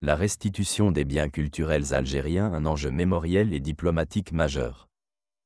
La restitution des biens culturels algériens, un enjeu mémoriel et diplomatique majeur.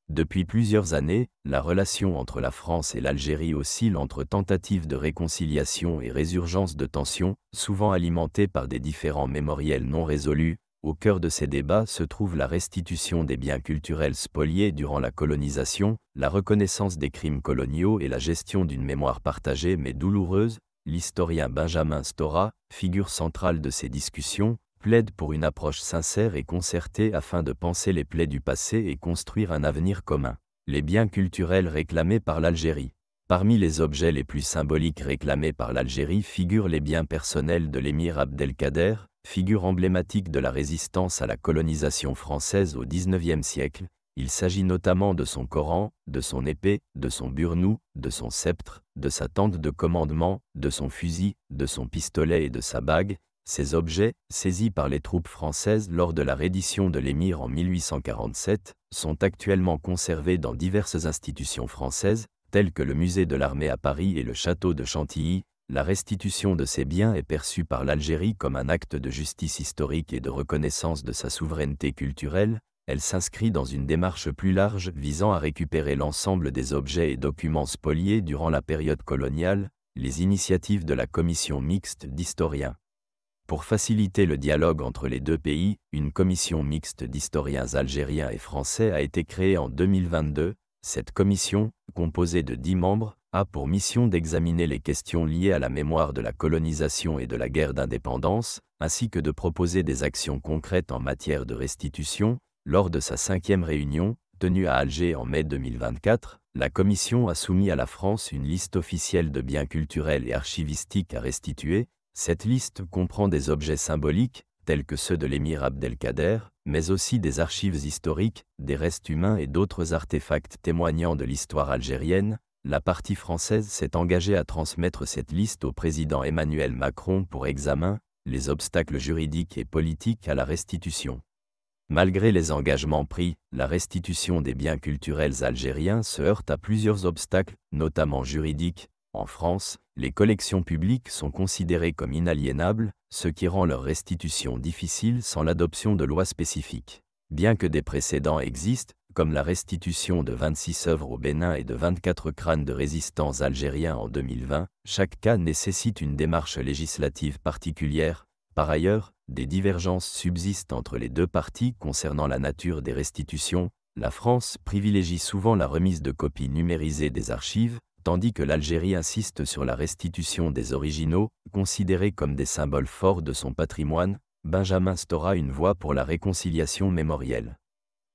Depuis plusieurs années, la relation entre la France et l'Algérie oscille entre tentatives de réconciliation et résurgence de tensions, souvent alimentées par des différends mémoriels non résolus. Au cœur de ces débats se trouve la restitution des biens culturels spoliés durant la colonisation, la reconnaissance des crimes coloniaux et la gestion d'une mémoire partagée mais douloureuse. L'historien Benjamin Stora, figure centrale de ces discussions, plaide pour une approche sincère et concertée afin de panser les plaies du passé et construire un avenir commun. Les biens culturels réclamés par l'Algérie. Parmi les objets les plus symboliques réclamés par l'Algérie figurent les biens personnels de l'émir Abdelkader, figure emblématique de la résistance à la colonisation française au XIXe siècle. Il s'agit notamment de son Coran, de son épée, de son burnou, de son sceptre, de sa tente de commandement, de son fusil, de son pistolet et de sa bague. Ces objets, saisis par les troupes françaises lors de la reddition de l'émir en 1847, sont actuellement conservés dans diverses institutions françaises, telles que le musée de l'armée à Paris et le château de Chantilly. La restitution de ces biens est perçue par l'Algérie comme un acte de justice historique et de reconnaissance de sa souveraineté culturelle. Elle s'inscrit dans une démarche plus large visant à récupérer l'ensemble des objets et documents spoliés durant la période coloniale, les initiatives de la commission mixte d'historiens. Pour faciliter le dialogue entre les deux pays, une commission mixte d'historiens algériens et français a été créée en 2022. Cette commission, composée de 10 membres, a pour mission d'examiner les questions liées à la mémoire de la colonisation et de la guerre d'indépendance, ainsi que de proposer des actions concrètes en matière de restitution. Lors de sa 5e réunion, tenue à Alger en mai 2024, la Commission a soumis à la France une liste officielle de biens culturels et archivistiques à restituer. Cette liste comprend des objets symboliques, tels que ceux de l'émir Abdelkader, mais aussi des archives historiques, des restes humains et d'autres artefacts témoignant de l'histoire algérienne. La partie française s'est engagée à transmettre cette liste au président Emmanuel Macron pour examen. Les obstacles juridiques et politiques à la restitution. Malgré les engagements pris, la restitution des biens culturels algériens se heurte à plusieurs obstacles, notamment juridiques. En France, les collections publiques sont considérées comme inaliénables, ce qui rend leur restitution difficile sans l'adoption de lois spécifiques. Bien que des précédents existent, comme la restitution de 26 œuvres au Bénin et de 24 crânes de résistants algériens en 2020, chaque cas nécessite une démarche législative particulière. Par ailleurs, des divergences subsistent entre les deux parties concernant la nature des restitutions. La France privilégie souvent la remise de copies numérisées des archives, tandis que l'Algérie insiste sur la restitution des originaux, considérés comme des symboles forts de son patrimoine. Benjamin Stora, une voix pour la réconciliation mémorielle.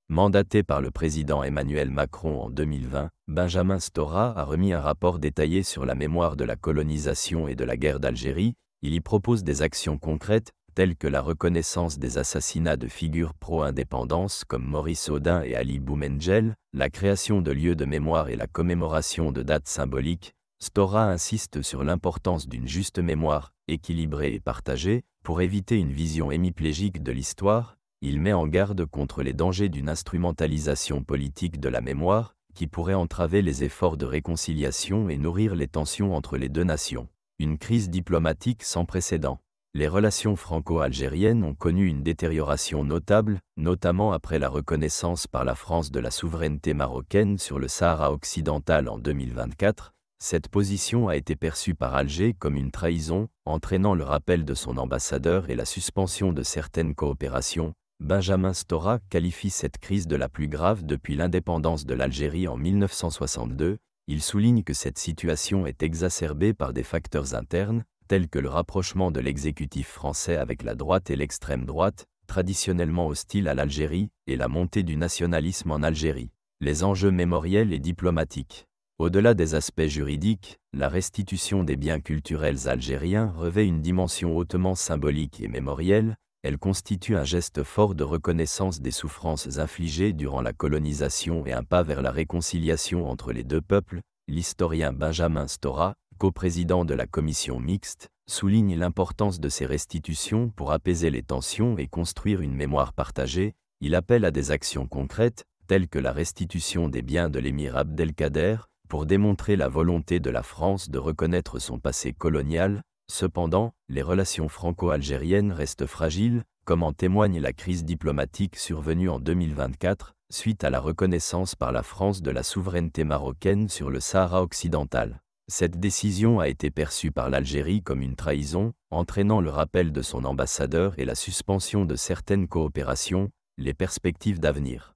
Mandaté par le président Emmanuel Macron en 2020, Benjamin Stora a remis un rapport détaillé sur la mémoire de la colonisation et de la guerre d'Algérie. Il y propose des actions concrètes, telles que la reconnaissance des assassinats de figures pro-indépendance comme Maurice Audin et Ali Boumendjel, la création de lieux de mémoire et la commémoration de dates symboliques. Stora insiste sur l'importance d'une juste mémoire, équilibrée et partagée, pour éviter une vision hémiplégique de l'histoire. Il met en garde contre les dangers d'une instrumentalisation politique de la mémoire, qui pourrait entraver les efforts de réconciliation et nourrir les tensions entre les deux nations. Une crise diplomatique sans précédent. Les relations franco-algériennes ont connu une détérioration notable, notamment après la reconnaissance par la France de la souveraineté marocaine sur le Sahara occidental en 2024. Cette position a été perçue par Alger comme une trahison, entraînant le rappel de son ambassadeur et la suspension de certaines coopérations. Benjamin Stora qualifie cette crise de la plus grave depuis l'indépendance de l'Algérie en 1962. Il souligne que cette situation est exacerbée par des facteurs internes, tels que le rapprochement de l'exécutif français avec la droite et l'extrême droite, traditionnellement hostiles à l'Algérie, et la montée du nationalisme en Algérie. Les enjeux mémoriels et diplomatiques. Au-delà des aspects juridiques, la restitution des biens culturels algériens revêt une dimension hautement symbolique et mémorielle. Elle constitue un geste fort de reconnaissance des souffrances infligées durant la colonisation et un pas vers la réconciliation entre les deux peuples. L'historien Benjamin Stora, coprésident de la commission mixte, souligne l'importance de ces restitutions pour apaiser les tensions et construire une mémoire partagée. Il appelle à des actions concrètes, telles que la restitution des biens de l'émir Abdelkader, pour démontrer la volonté de la France de reconnaître son passé colonial. Cependant, les relations franco-algériennes restent fragiles, comme en témoigne la crise diplomatique survenue en 2024, suite à la reconnaissance par la France de la souveraineté marocaine sur le Sahara occidental. Cette décision a été perçue par l'Algérie comme une trahison, entraînant le rappel de son ambassadeur et la suspension de certaines coopérations, les perspectives d'avenir.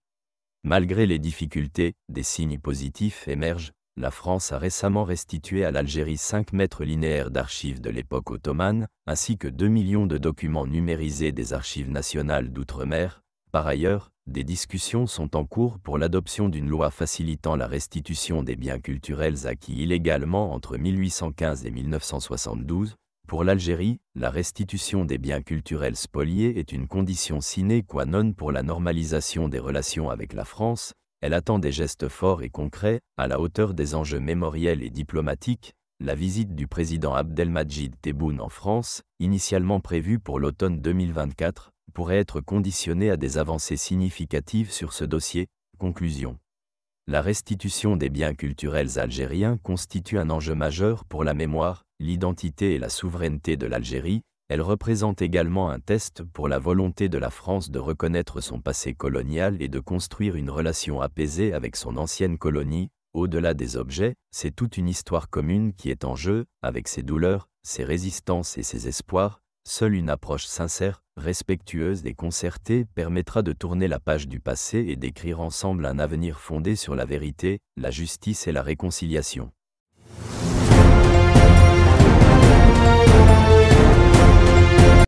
Malgré les difficultés, des signes positifs émergent. La France a récemment restitué à l'Algérie 5 mètres linéaires d'archives de l'époque ottomane, ainsi que 2 millions de documents numérisés des archives nationales d'outre-mer. Par ailleurs, des discussions sont en cours pour l'adoption d'une loi facilitant la restitution des biens culturels acquis illégalement entre 1815 et 1972. Pour l'Algérie, la restitution des biens culturels spoliés est une condition sine qua non pour la normalisation des relations avec la France. Elle attend des gestes forts et concrets, à la hauteur des enjeux mémoriels et diplomatiques. La visite du président Abdelmadjid Tebboune en France, initialement prévue pour l'automne 2024, pourrait être conditionnée à des avancées significatives sur ce dossier. Conclusion. La restitution des biens culturels algériens constitue un enjeu majeur pour la mémoire, l'identité et la souveraineté de l'Algérie. Elle représente également un test pour la volonté de la France de reconnaître son passé colonial et de construire une relation apaisée avec son ancienne colonie. Au-delà des objets, c'est toute une histoire commune qui est en jeu, avec ses douleurs, ses résistances et ses espoirs. Seule une approche sincère, respectueuse et concertée permettra de tourner la page du passé et d'écrire ensemble un avenir fondé sur la vérité, la justice et la réconciliation.